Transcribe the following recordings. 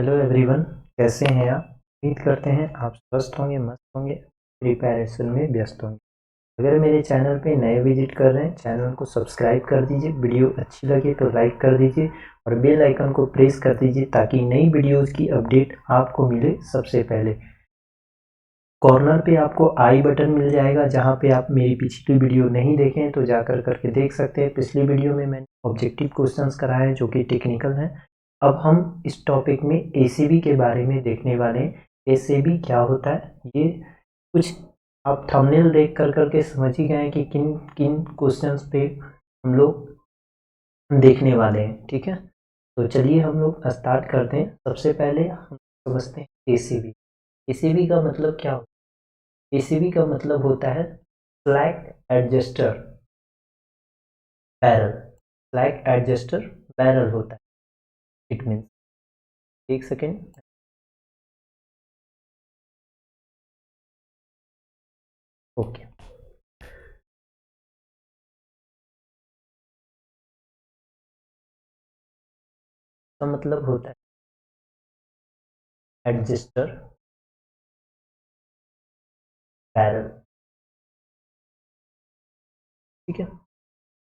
Hello everyone, कैसे हैं आप। उम्मीद करते हैं आप स्वस्थ होंगे, मस्त होंगे, प्रिपरेशन में व्यस्त होंगे। अगर मेरे चैनल पे नए विजिट कर रहे हैं, चैनल को सब्सक्राइब कर दीजिए। वीडियो अच्छी लगे तो लाइक कर दीजिए और बेल आइकन को प्रेस कर दीजिए ताकि नई वीडियोस की अपडेट आपको मिले सबसे पहले। कॉर्नर पे आपको आई बटन मिल जाएगा, जहाँ पे आप मेरी पिछली वीडियो नहीं देखें तो जाकर करके देख सकते हैं। पिछली वीडियो में मैंने ऑब्जेक्टिव क्वेश्चंस कराए हैं जो कि टेक्निकल हैं। अब हम इस टॉपिक में एसीबी के बारे में देखने वाले हैं। एसीबी क्या होता है, ये कुछ आप थंबनेल देख कर करके समझ ही गए हैं कि किन किन क्वेश्चंस पे हम लोग देखने वाले हैं। ठीक है, तो चलिए हम लोग स्टार्ट करते हैं। सबसे पहले हम समझते हैं एसीबी। एसीबी का मतलब क्या होता है। एसीबी का मतलब होता है slack adjuster barrel. Slack adjuster barrel होता है। इट मीन्स, एक सेकेंड, ओके। का मतलब होता है एडजस्टर बैरल। ठीक है,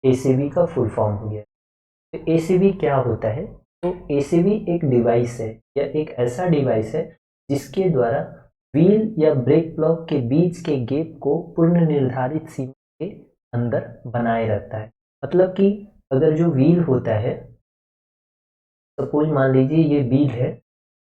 एसीबी का फुल फॉर्म हो गया। तो एसीबी क्या होता है, तो एसीबी एक डिवाइस है या एक ऐसा डिवाइस है जिसके द्वारा व्हील या ब्रेक प्लग के बीच के गैप को पूर्ण निर्धारित सीमा के अंदर बनाए रखता है। मतलब कि अगर जो व्हील होता है, सपोज मान लीजिए ये व्हील है,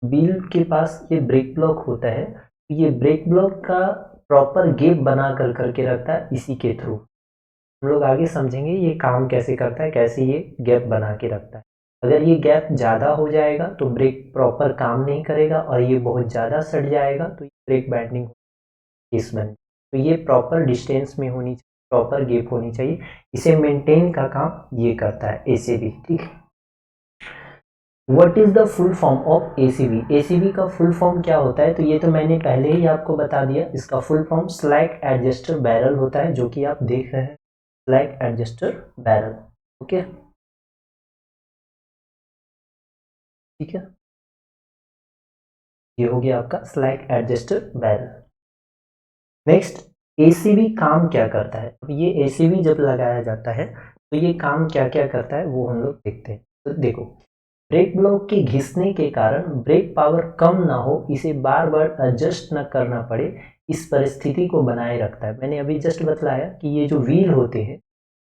व्हील के पास ये ब्रेक प्लग होता है, तो ये ब्रेक प्लग का प्रॉपर गैप बना कर करके रखता है इसी के थ्रू। हम लोग आगे समझेंगे ये काम कैसे करता है, कैसे ये गैप बना के रखता है। अगर ये गैप ज़्यादा हो जाएगा तो ब्रेक प्रॉपर काम नहीं करेगा, और ये बहुत ज़्यादा सट जाएगा तो ब्रेक बैंडिंग केस बन। तो ये प्रॉपर डिस्टेंस में होनी चाहिए, प्रॉपर गैप होनी चाहिए। इसे मेंटेन का काम ये करता है एसीबी। ठीक है, what is the full form of ACB. ACB का फुल फॉर्म क्या होता है, तो ये तो मैंने पहले ही आपको बता दिया। इसका full form slack adjuster barrel होता है, जो कि आप देख रहे हैं, स्लैक एडजस्टर बैरल। ओके, ठीक है, ये हो गया आपका slack adjuster barrel. Next, ACB काम क्या करता है। अब ये एसीबी जब लगाया जाता है तो ये काम क्या क्या करता है वो हम लोग देखते हैं। तो देखो, ब्रेक ब्लॉक के घिसने के कारण ब्रेक पावर कम ना हो, इसे बार बार एडजस्ट न करना पड़े, इस परिस्थिति को बनाए रखता है। मैंने अभी जस्ट बतलाया कि ये जो व्हील होते हैं,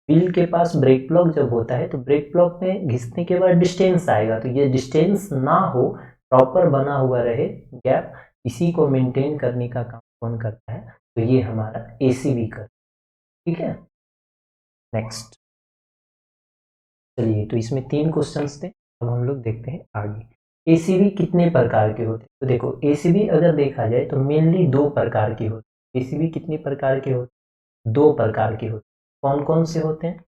व्हील के पास ब्रेक प्लग जब होता है तो ब्रेक प्लग में घिसने के बाद डिस्टेंस आएगा, तो ये डिस्टेंस ना हो, प्रॉपर बना हुआ रहे गैप, इसी को मेंटेन करने का काम कौन करता है, तो ये हमारा एसीबी कर। ठीक है, नेक्स्ट, चलिए, तो इसमें 3 क्वेश्चंस थे। अब हम लोग देखते हैं आगे। एसीबी कितने प्रकार के होते हैं, तो देखो एसीबी अगर देखा जाए तो मेनली 2 प्रकार के होते हैं। एसीबी कितने प्रकार के होते हैं, 2 प्रकार के होते हैं। कौन कौन से होते हैं,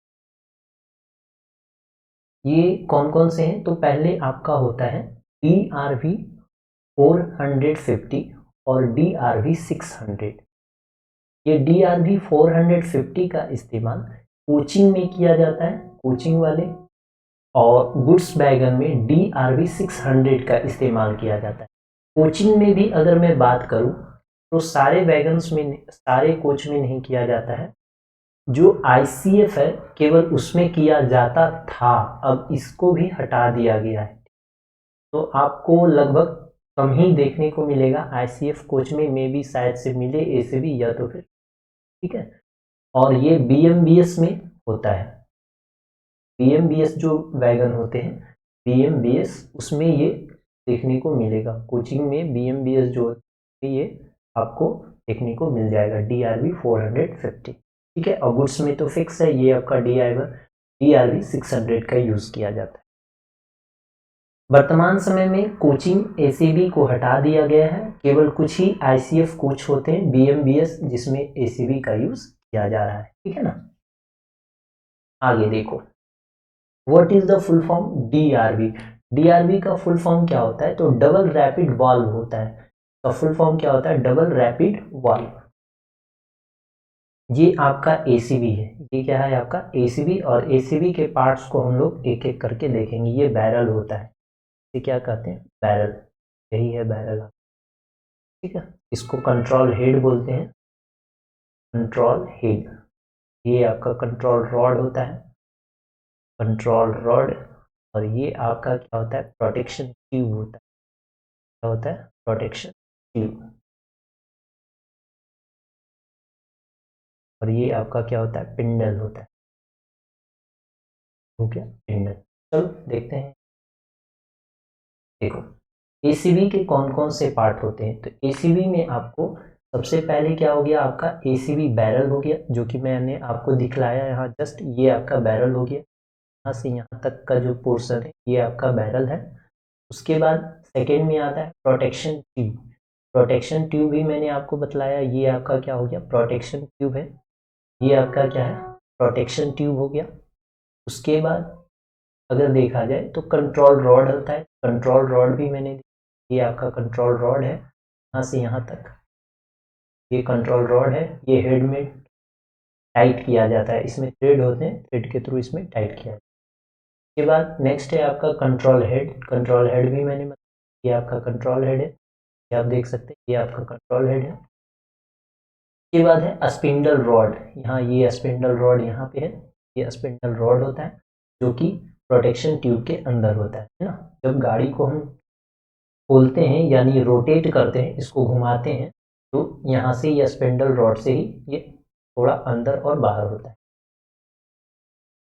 ये कौन कौन से हैं, तो पहले आपका होता है DRV 450 और DRV 600। ये DRV 450 का इस्तेमाल कोचिंग में किया जाता है, कोचिंग वाले, और गुड्स वैगन में DRV 600 का इस्तेमाल किया जाता है। कोचिंग में भी अगर मैं बात करूं तो सारे वैगन्स में, सारे कोच में नहीं किया जाता है। जो ICF है केवल उसमें किया जाता था, अब इसको भी हटा दिया गया है। तो आपको लगभग कम ही देखने को मिलेगा ICF कोच में भी शायद से मिले एसीबी या तो फिर। ठीक है, और ये BMBS में होता है। BMBS जो वैगन होते हैं, BMBS उसमें ये देखने को मिलेगा। कोचिंग में BMBS जो होती है ये आपको देखने को मिल जाएगा, DRV 450। ठीक है, और गुड्स में तो फिक्स है, ये आपका DRV 600 का यूज किया जाता है। वर्तमान समय में कोचिंग एसीबी को हटा दिया गया है, केवल कुछ ही ICF कोच होते हैं BMBS जिसमें एसीबी का यूज किया जा रहा है। ठीक है ना, आगे देखो, what is the full form DRV। DRV का फुल फॉर्म क्या होता है, तो डबल रैपिड वाल्व होता है। तो फुल फॉर्म क्या होता है, डबल रैपिड वाल्व। ये आपका एसीबी है, ये क्या है आपका एसीबी, और एसीबी के पार्ट्स को हम लोग एक एक करके देखेंगे। ये बैरल होता है, ये क्या कहते हैं, बैरल। यही है बैरल, ठीक है। इसको कंट्रोल हेड बोलते हैं, कंट्रोल हेड। ये आपका कंट्रोल रॉड होता है, कंट्रोल रॉड। और ये आपका क्या होता है, प्रोटेक्शन ट्यूब होता है। क्या होता है, प्रोटेक्शन ट्यूब। और ये आपका क्या होता है, पिंडल होता है। हो गया पिंडल। चलो देखते हैं। देखो एसीबी के कौन कौन से पार्ट होते हैं। तो एसीबी में आपको सबसे पहले क्या हो गया, आपका एसीबी बैरल हो गया, जो कि मैंने आपको दिखलाया यहाँ जस्ट। ये आपका बैरल हो गया, यहाँ से यहाँ तक का जो पोर्शन है ये आपका बैरल है। उसके बाद सेकेंड में आता है प्रोटेक्शन ट्यूब। प्रोटेक्शन ट्यूब भी मैंने आपको बतलाया, ये आपका क्या हो गया, प्रोटेक्शन ट्यूब है। ये आपका क्या है, प्रोटेक्शन ट्यूब हो गया। उसके बाद अगर देखा जाए तो कंट्रोल रॉड होता है, कंट्रोल रॉड भी मैंने, ये आपका कंट्रोल रॉड है, यहाँ से यहाँ तक ये कंट्रोल रॉड है। ये हेड में टाइट किया जाता है, इसमें थ्रेड होते हैं, थ्रेड के थ्रू इसमें टाइट किया जाता है। उसके बाद नेक्स्ट है आपका कंट्रोल हेड। कंट्रोल हेड भी मैंने, ये आपका कंट्रोल हेड है, ये आप देख सकते हैं, ये आपका कंट्रोल हेड है। उसके बाद है स्पिंडल रॉड, यहाँ ये स्पिंडल रॉड यहाँ पे है, ये स्पिंडल रॉड होता है जो कि प्रोटेक्शन ट्यूब के अंदर होता है ना। जब गाड़ी को हम खोलते हैं यानी रोटेट करते हैं, इसको घुमाते हैं, तो यहाँ से ये स्पिंडल रॉड से ही ये थोड़ा अंदर और बाहर होता है।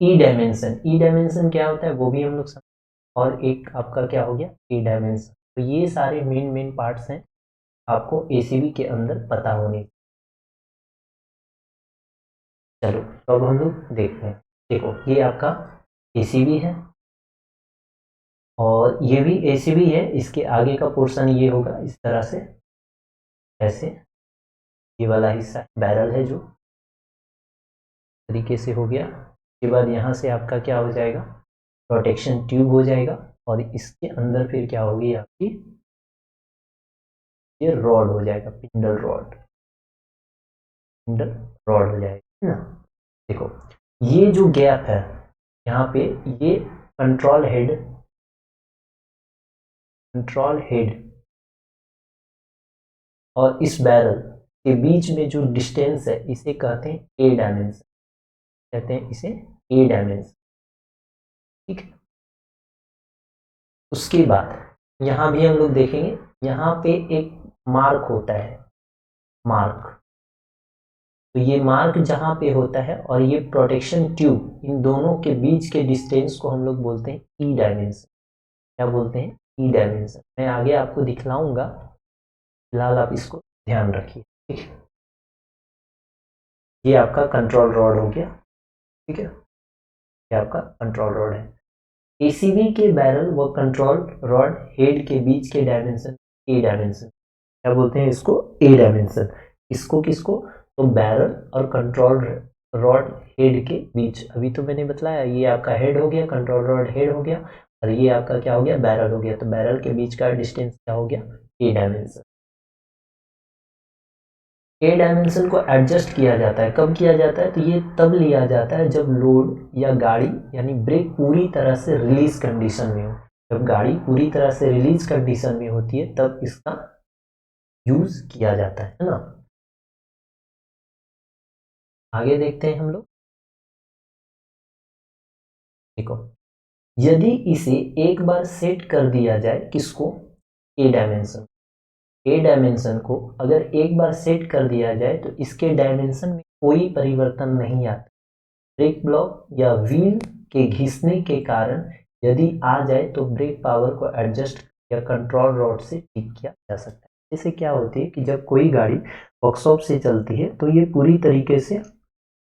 ई डायमेंशन, ई डायमेंशन क्या होता है वो भी हम लोग समझ। और एक आपका क्या हो गया, ई डायमेंशन। तो ये सारे मेन मेन पार्ट्स हैं, आपको एसीबी के अंदर पता होने। चलो तो अब हम लोग देखते हैं। देखो ये आपका एसीबी है, और ये भी एसीबी है। इसके आगे का पोर्शन ये होगा इस तरह से, ऐसे ये वाला हिस्सा बैरल है जो तरीके से हो गया। उसके बाद यहाँ से आपका क्या हो जाएगा, प्रोटेक्शन ट्यूब हो जाएगा। और इसके अंदर फिर क्या होगी आपकी, ये रॉड हो जाएगा, पिंडल रॉड, पिंडल रॉड हो जाएगा ना। देखो ये जो गैप है यहाँ पे, ये कंट्रोल हेड, कंट्रोल हेड और इस बैरल के बीच में जो डिस्टेंस है इसे कहते हैं ए डायमेंशन, कहते हैं इसे ए डायमेंशन, ठीक है। उसके बाद यहाँ भी हम लोग देखेंगे, यहाँ पे एक मार्क होता है, मार्क। तो ये मार्क जहाँ पे होता है और ये प्रोटेक्शन ट्यूब, इन दोनों के बीच के डिस्टेंस को हम लोग बोलते हैं ई डायमेंशन। क्या बोलते हैं, ई डायमेंशन। मैं आगे आपको दिखलाऊंगा, फिलहाल आप इसको ध्यान रखिए, ठीक है। ये आपका कंट्रोल रॉड हो गया, ठीक है। ये आपका कंट्रोल रॉड है। एसीबी के बैरल व कंट्रोल रॉड हेड के बीच के डायमेंशन ए डायमेंशन। क्या बोलते हैं इसको, ए डायमेंशन। इसको किसको, तो बैरल और कंट्रोल रॉड हेड के बीच। अभी तो मैंने बताया ये आपका हेड हो गया, कंट्रोल रॉड हेड हो गया, और ये आपका क्या हो गया, बैरल हो गया। तो बैरल के बीच का डिस्टेंस क्या हो गया, ए डायमेंशन। ए डायमेंशन को एडजस्ट किया जाता है, कब किया जाता है, तो ये तब लिया जाता है जब लोड या गाड़ी यानी ब्रेक पूरी तरह से रिलीज कंडीशन में हो। जब गाड़ी पूरी तरह से रिलीज कंडीशन में होती है तब इसका यूज किया जाता है ना। आगे देखते हैं हम लोग। देखो यदि इसे एक बार सेट कर दिया जाए, किसको, ए डायमेंशन, ए डायमेंशन को अगर एक बार सेट कर दिया जाए तो इसके डायमेंशन में कोई परिवर्तन नहीं आता। ब्रेक ब्लॉक या व्हील के घिसने के कारण यदि आ जाए तो ब्रेक पावर को एडजस्ट या कंट्रोल रॉड से ठीक किया जा सकता है। जैसे क्या होती है कि जब कोई गाड़ी वर्कशॉप से चलती है तो ये पूरी तरीके से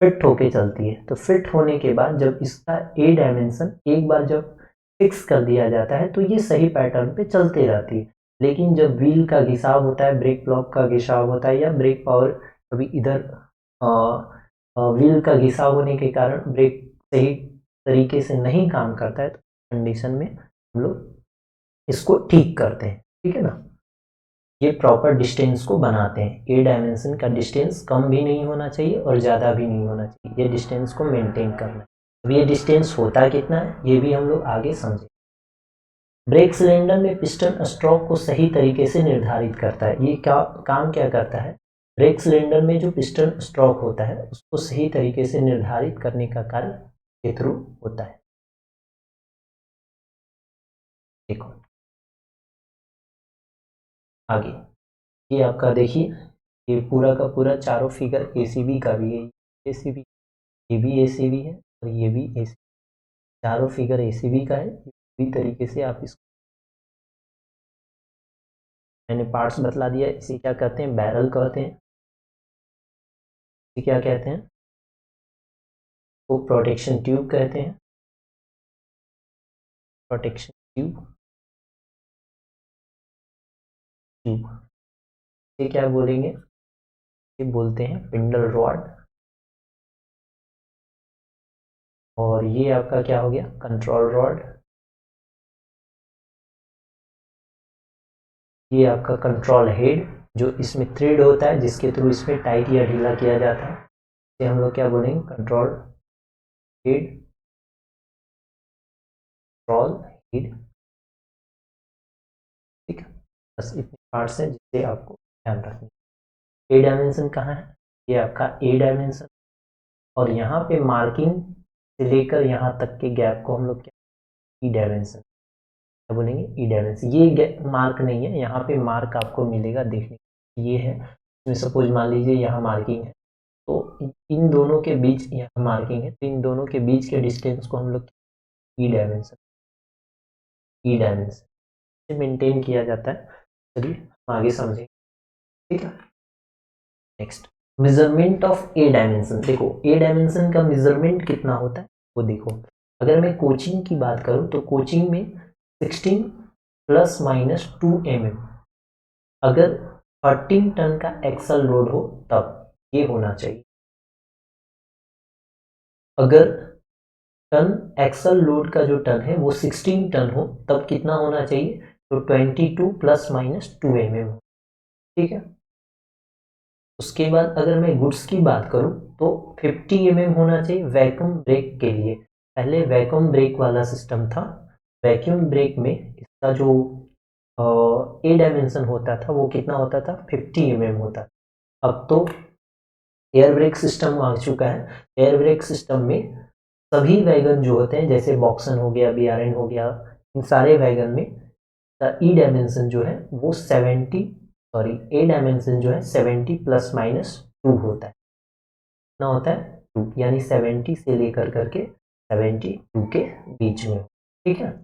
फिट होके चलती है। तो फिट होने के बाद जब इसका ए डायमेंशन एक बार जब फिक्स कर दिया जाता है तो ये सही पैटर्न पे चलते रहती है। लेकिन जब व्हील का घिसाव होता है, ब्रेक ब्लॉक का घिसाव होता है, या ब्रेक पावर कभी इधर व्हील का घिसाव होने के कारण ब्रेक सही तरीके से नहीं काम करता है, तो कंडीशन में हम लोग इसको ठीक करते हैं, ठीक है ना। ये प्रॉपर डिस्टेंस को बनाते हैं। ए डायमेंशन का डिस्टेंस कम भी नहीं होना चाहिए और ज़्यादा भी नहीं होना चाहिए, ये डिस्टेंस को मेंटेन करना है। अब ये डिस्टेंस होता कितना है ये भी हम लोग आगे समझें। ब्रेक सिलेंडर में पिस्टन स्ट्रोक को सही तरीके से निर्धारित करता है। ये काम क्या करता है, ब्रेक सिलेंडर में जो पिस्टन स्ट्रोक होता है उसको सही तरीके से निर्धारित करने का कार्य के थ्रू होता है। देखो आगे, ये आपका देखिए, ये पूरा का पूरा चारों फिगर एसीबी का भी है। एसीबी, ये भी एसीबी है और ये भी एसीबी, चारों फिगर एसीबी का है। इसी तरीके से आप इसको, मैंने पार्ट्स बतला दिया। इसे क्या कहते हैं, बैरल कहते हैं। इसे क्या कहते हैं, वो प्रोटेक्शन ट्यूब कहते हैं, प्रोटेक्शन ट्यूब। ये क्या बोलेंगे, ये बोलते हैं पिंडल रॉड। और ये आपका क्या हो गया, कंट्रोल रॉड। ये आपका कंट्रोल हेड, जो इसमें थ्रेड होता है जिसके थ्रू इसमें टाइट या ढीला किया जाता है, ये हम लोग क्या बोलेंगे, कंट्रोल हेड, कंट्रोल हेड। ठीक है, बस इतने पार्ट्स हैं जिससे आपको ध्यान रखना। ए डायमेंशन कहाँ है, ये आपका ए डायमेंशन। और यहाँ पे मार्किंग से लेकर यहाँ तक के गैप को हम लोग क्या, ई डायमेंशन। क्या बोलेंगे, ई डायमेंशन। ये मार्क नहीं है, यहाँ पे मार्क आपको मिलेगा देखने, ये है। इसमें सपोज मान लीजिए यहाँ मार्किंग है, तो इन दोनों के बीच यहाँ मार्किंग है, तो इन दोनों के बीच के डिस्टेंस को हम लोग ई डायमेंशन, ई डायमेंशन मेंटेन किया जाता है। चलिए हम आगे समझेंगे। ठीक है, next, measurement of A dimension. देखो ए डायमेंशन का मेजरमेंट कितना होता है वो देखो। अगर मैं कोचिंग की बात करूं तो कोचिंग में 16 प्लस माइनस 2 mm, अगर 13 टन का एक्सल लोड हो तब ये होना चाहिए। अगर टन एक्सल लोड का जो टन है वो 16 टन हो तब कितना होना चाहिए, तो 22 प्लस माइनस 2 mm हो। ठीक है, उसके बाद अगर मैं गुड्स की बात करूं तो 50 mm होना चाहिए वैक्यूम ब्रेक के लिए। पहले वैक्यूम ब्रेक वाला सिस्टम था, वैक्यूम ब्रेक में इसका जो ए डायमेंशन होता था वो कितना होता था, 50 mm होता था। अब तो एयर ब्रेक सिस्टम आ चुका है। एयर ब्रेक सिस्टम में सभी वैगन जो होते हैं, जैसे बॉक्सन हो गया, बीआरएन हो गया, इन सारे वैगन में ई डायमेंशन जो है वो 70, सॉरी ए डायमेंशन जो है 70 प्लस माइनस 2 होता है। कितना होता है, 2, यानी 70 से लेकर करके 72 के बीच में। ठीक है,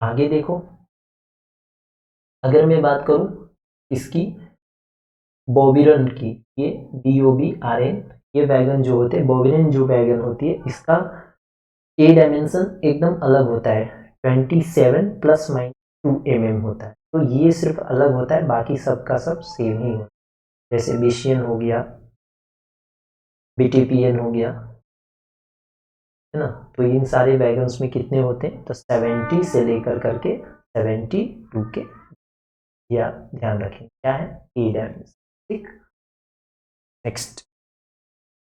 आगे देखो, अगर मैं बात करूं इसकी बोबिरन की, ये BOBRN, ये वैगन जो होते हैं, बोबिरन जो वैगन होती है इसका ए डायमेंशन एकदम अलग होता है, 27 प्लस माइनस 2 mm होता है। तो ये सिर्फ अलग होता है, बाकी सबका सब सेम ही होता है। जैसे बीशियन हो गया, BTPN हो गया, है ना। तो इन सारे वैगन्स में कितने होते हैं, तो 70 से लेकर करके 72 के, या ध्यान रखें क्या है, ई डायमेंशन। ठीक, नेक्स्ट,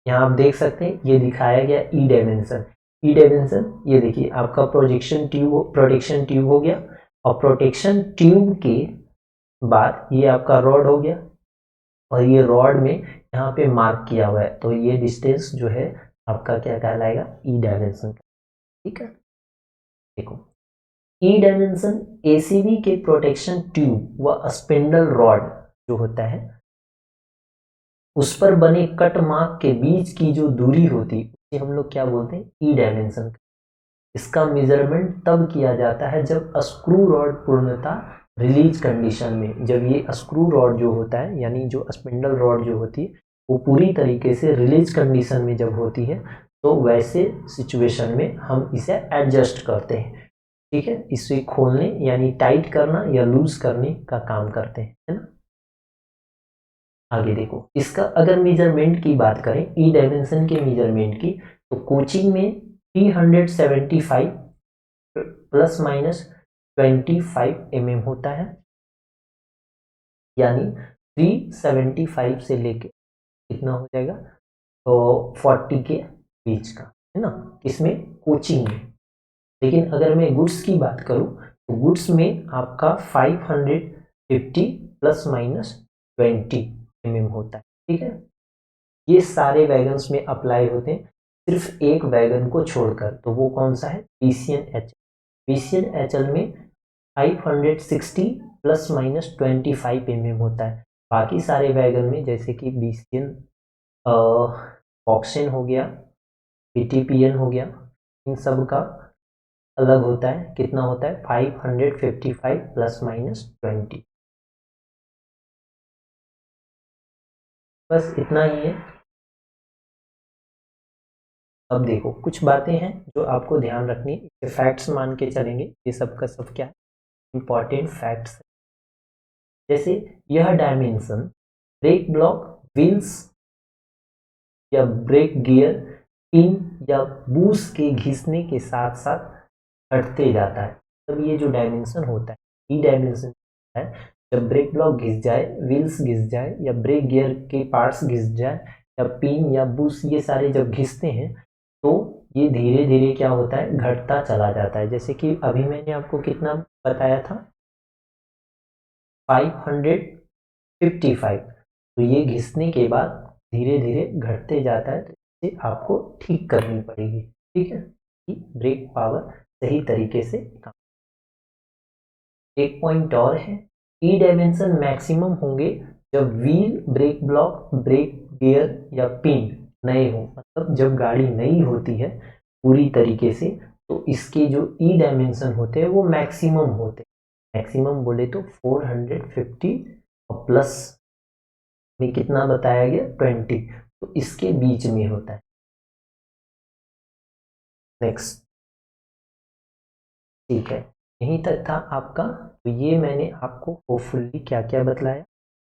यहाँ आप देख सकते हैं ये दिखाया गया ई डायमेंशन। ई डायमेंशन ये देखिए आपका प्रोटेक्शन ट्यूब हो गया, और प्रोटेक्शन ट्यूब के बाद ये आपका रॉड हो गया, और ये रॉड में यहाँ पे मार्क किया हुआ है, तो ये डिस्टेंस जो है आपका क्या कहलाएगा, ई डायमेंशन का। ठीक है, देखो ई डायमेंशन एसीबी के प्रोटेक्शन ट्यूब व स्पिंडल रॉड जो होता है उस पर बने कट मार्क के बीच की जो दूरी होती है उसे हम लोग क्या बोलते हैं, ई डायमेंशन। इसका मेजरमेंट तब किया जाता है जब स्क्रू रॉड पूर्णतः रिलीज कंडीशन में, जब ये स्क्रू रॉड जो होता है यानी जो स्पिंडल रॉड जो होती है वो पूरी तरीके से रिलीज कंडीशन में जब होती है, तो वैसे सिचुएशन में हम इसे एडजस्ट करते हैं। ठीक है, इसे खोलने यानी टाइट करना या लूज करने का काम करते हैं, है ना। आगे देखो, इसका अगर मेजरमेंट की बात करें, ई डायमेंशन के मेजरमेंट की, तो कोचिंग में 375 प्लस माइनस 25 mm होता है, यानी 375 से लेके कितना हो जाएगा, तो 40 के बीच का, है ना, किसमें, कोचिंग में। लेकिन अगर मैं गुड्स की बात करूं तो गुड्स में आपका 550 प्लस माइनस 20 mm होता है। ठीक है, ये सारे वैगन्स में अप्लाई होते हैं, सिर्फ एक वैगन को छोड़कर, तो वो कौन सा है, BCNHL। BCNHL में 560 प्लस माइनस 25 mm होता है। बाकी सारे वैगन में जैसे कि BCN ऑक्सीजन हो गया, PTPN हो गया, इन सब का अलग होता है, कितना होता है 555 प्लस माइनस 20। बस इतना ही है। अब देखो कुछ बातें हैं जो आपको ध्यान रखनी है, फैक्ट्स मान के चलेंगे, ये सब का सब क्या है, इंपॉर्टेंट फैक्ट्स। जैसे यह डायमेंशन ब्रेक ब्लॉक, व्हील्स या ब्रेक गियर, पिन या बूस के घिसने के साथ साथ हटते जाता है। तब ये जो डायमेंशन होता है, ई डायमेंशन है, जब ब्रेक ब्लॉक घिस जाए, व्हील्स घिस जाए या ब्रेक गियर के पार्ट्स घिस जाए या पिन या बूस, ये सारे जब घिसते हैं तो ये धीरे धीरे क्या होता है, घटता चला जाता है। जैसे कि अभी मैंने आपको कितना बताया था, 555, तो ये घिसने के बाद धीरे धीरे घटते जाता है, तो इसे आपको ठीक करनी पड़ेगी। ठीक है, कि ब्रेक पावर सही तरीके से काम। एक पॉइंट और है, ई डायमेंशन मैक्सिमम होंगे जब wheel, brake block, brake gear या पिन नए हो, मतलब जब गाड़ी नई होती है पूरी तरीके से, तो इसके जो ई डायमेंशन होते हैं वो मैक्सिमम होते हैं। मैक्सिमम बोले तो 450 और प्लस में कितना बताया गया 20, तो इसके बीच में होता है। नेक्स्ट, ठीक है, यहीं तक था आपका। तो ये मैंने आपको होपफुली क्या क्या बतलाया,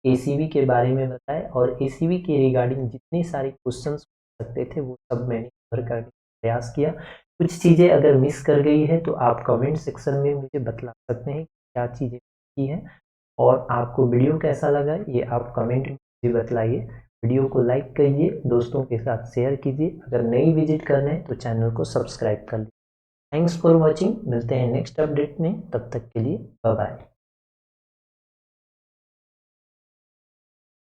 एसीबी के बारे में बताया, और एसीबी के रिगार्डिंग जितने सारे क्वेश्चंस हो सकते थे वो सब मैंने कवर करने का प्रयास किया। कुछ चीज़ें अगर मिस कर गई है तो आप कमेंट सेक्शन में मुझे बतला सकते हैं क्या चीज़ें की हैं, और आपको वीडियो कैसा लगा ये आप कमेंट में मुझे बतलाइए। वीडियो को लाइक करिए, दोस्तों के साथ शेयर कीजिए, अगर नई विजिट करना है तो चैनल को सब्सक्राइब कर लीजिए। थैंक्स फॉर वॉचिंग, मिलते हैं नेक्स्ट अपडेट में, तब तक के लिए बाय बाय।